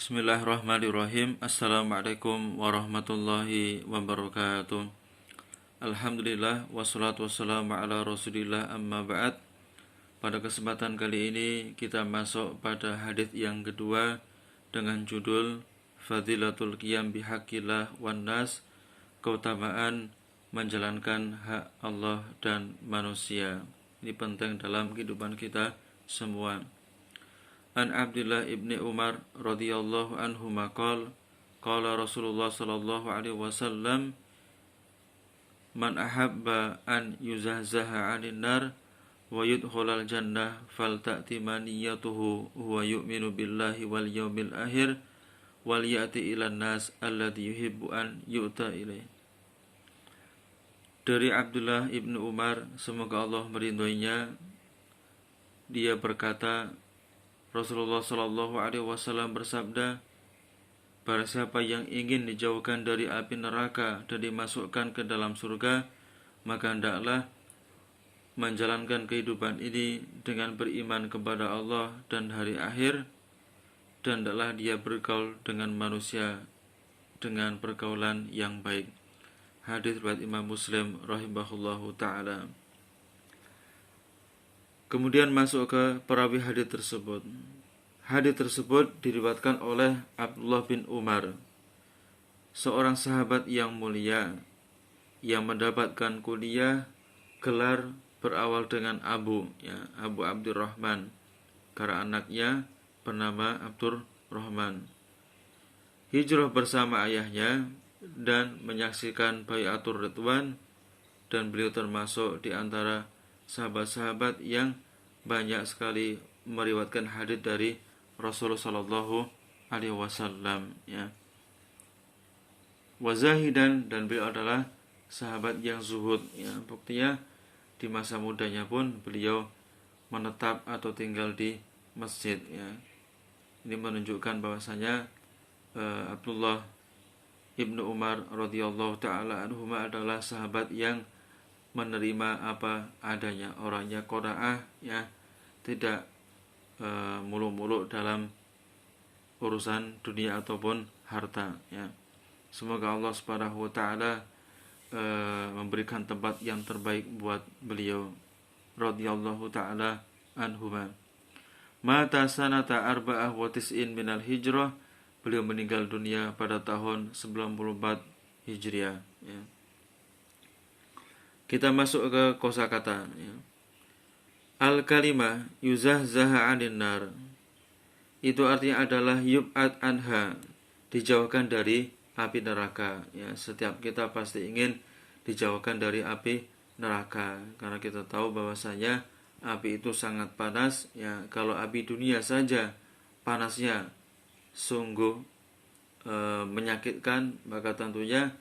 Bismillahirrahmanirrahim. Assalamualaikum warahmatullahi wabarakatuh. Alhamdulillah wassalatu wassalamu ala Rasulillah amma ba'd. Pada kesempatan kali ini kita masuk pada hadis yang kedua dengan judul Fadilatul Qiyam bihaqqillah wan nas, keutamaan menjalankan hak Allah dan manusia. Ini penting dalam kehidupan kita semua. An Abdullah ibni Umar radhiyallahu anhu maqal qala Rasulullah sallallahu alaihi wasallam man ahabba an yuzahzaha 'anil nar wa yudkhulal jannah falta'ti maniyatuhu huwa yu'minu billahi wal yawmil akhir wal ya'ti ilan nas alladhi yuhibbu an yu'ta ilaih. Dari Abdullah ibnu Umar, semoga Allah meridhoinya, dia berkata, Rasulullah Shallallahu Alaihi Wasallam bersabda, barang siapa yang ingin dijauhkan dari api neraka dan dimasukkan ke dalam surga, maka hendaklah menjalankan kehidupan ini dengan beriman kepada Allah dan hari akhir, dan hendaklah dia bergaul dengan manusia dengan pergaulan yang baik. Hadis riwayat Imam Muslim rahimahullahu ta'ala. Kemudian masuk ke perawi hadis tersebut. Hadis tersebut diriwayatkan oleh Abdullah bin Umar, seorang sahabat yang mulia yang mendapatkan kuliah gelar berawal dengan Abu Abdurrahman, karena anaknya bernama Abdurrahman. Hijrah bersama ayahnya dan menyaksikan Bai'atur Ridwan, dan beliau termasuk di antara sahabat-sahabat yang banyak sekali meriwayatkan hadis dari Rasulullah sallallahu alaihi wasallam, Wazahidan, dan beliau adalah sahabat yang zuhud, Buktinya di masa mudanya pun beliau menetap atau tinggal di masjid, Ini menunjukkan bahwasanya Abdullah ibnu Umar radhiyallahu taala anhuma adalah sahabat yang menerima apa adanya, orangnya qanaah, tidak muluk-muluk dalam urusan dunia ataupun harta, Semoga Allah Subhanahu wa taala memberikan tempat yang terbaik buat beliau radhiyallahu taala anhuma. Mata sanata arba'ah wa tis'in minal hijrah, beliau meninggal dunia pada tahun 94 Hijriah, Kita masuk ke kosakata, Al-kalimah yuzahzaha 'anil nar, itu artinya adalah yub'ad anha, dijauhkan dari api neraka, Setiap kita pasti ingin dijauhkan dari api neraka, karena kita tahu bahwasanya api itu sangat panas, Kalau api dunia saja panasnya sungguh menyakitkan, maka tentunya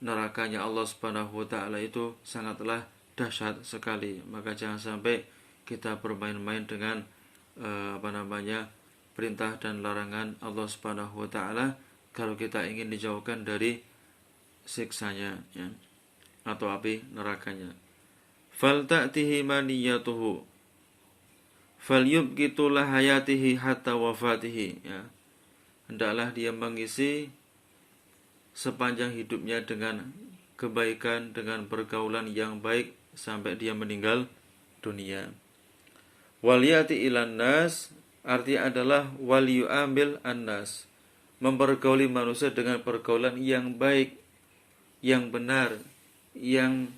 nerakanya Allah Subhanahu wa taala itu sangatlah dahsyat sekali. Maka jangan sampai kita bermain-main dengan perintah dan larangan Allah Subhanahu wa taala kalau kita ingin dijauhkan dari siksanya, atau api nerakanya. Fal ta'tihi maniyatuhu falyubqitu lahayatihi hatta wafatihi, Hendaklah dia mengisi sepanjang hidupnya dengan kebaikan, dengan pergaulan yang baik sampai dia meninggal dunia. Waliyati ilan nas, artinya adalah waliyu'amil annas, mempergauli manusia dengan pergaulan yang baik, yang benar, yang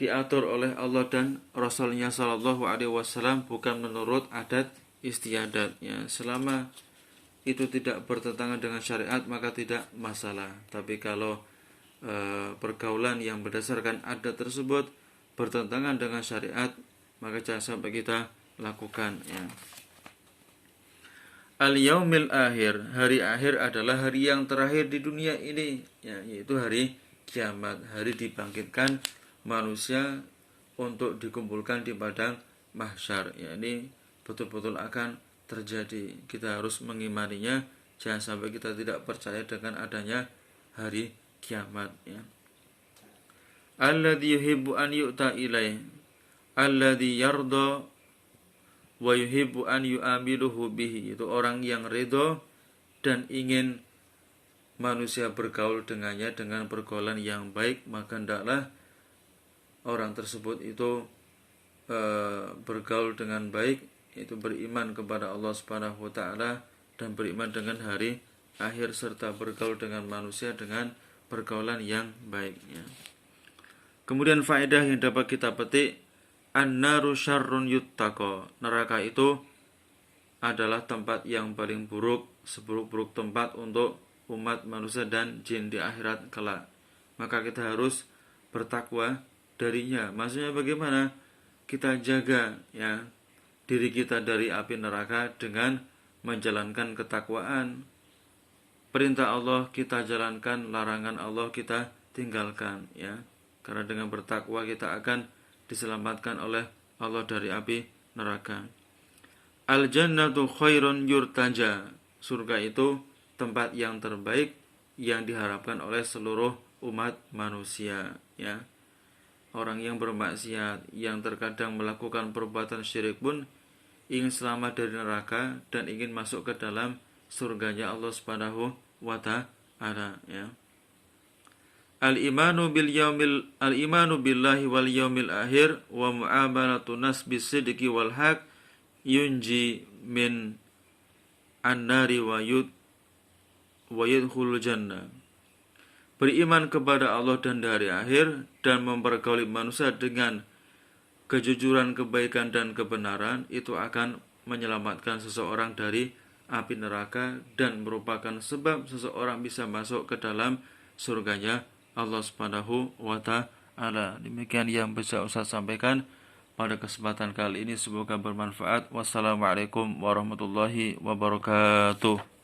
diatur oleh Allah dan Rasulnya sallallahu alaihi wasallam, bukan menurut adat istiadat, Selama itu tidak bertentangan dengan syariat maka tidak masalah. Tapi kalau pergaulan yang berdasarkan adat tersebut bertentangan dengan syariat, maka jangan sampai kita lakukan, Al-yaumil akhir, hari akhir adalah hari yang terakhir di dunia ini, yaitu hari kiamat, hari dibangkitkan manusia untuk dikumpulkan di padang mahsyar, Ini betul-betul akan terjadi. Kita harus mengimaninya, jangan sampai kita tidak percaya dengan adanya hari kiamat, Alladzi yuhibbu an yu'ta ilaih, alladzi yarda wa yuhibbu an yu'amiluhu bihi, itu orang yang ridho dan ingin manusia bergaul dengannya dengan pergaulan yang baik, maka hendaklah orang tersebut itu bergaul dengan baik, itu beriman kepada Allah Subhanahu wa taala dan beriman dengan hari akhir, serta bergaul dengan manusia dengan pergaulan yang baik, ya. Kemudian faedah yang dapat kita petik, an-naru syarrun yuttaqo, neraka itu adalah tempat yang paling buruk, seburuk-buruk tempat untuk umat manusia dan jin di akhirat kelak. Maka kita harus bertakwa darinya. Maksudnya bagaimana? Kita jaga, ya, diri kita dari api neraka dengan menjalankan ketakwaan. Perintah Allah kita jalankan, larangan Allah kita tinggalkan, ya. Karena dengan bertakwa kita akan diselamatkan oleh Allah dari api neraka. Al-jannatu khairun yurtaja, surga itu tempat yang terbaik yang diharapkan oleh seluruh umat manusia, ya. Orang yang bermaksiat, yang terkadang melakukan perbuatan syirik pun ingin selamat dari neraka dan ingin masuk ke dalam surganya Allah Subhanahu wa ta'ala, ya. Al-imanu billahi wal yaumil akhir wa muamalatu nas bisidqi wal haq yunji min an-nari wa yudkhulul jannah. Beriman kepada Allah dan hari akhir dan mempergauli manusia dengan kejujuran, kebaikan dan kebenaran itu akan menyelamatkan seseorang dari api neraka dan merupakan sebab seseorang bisa masuk ke dalam surganya Allah Subhanahu wa ta'ala. Demikian yang bisa Ustaz sampaikan pada kesempatan kali ini, semoga bermanfaat. Wassalamualaikum warahmatullahi wabarakatuh.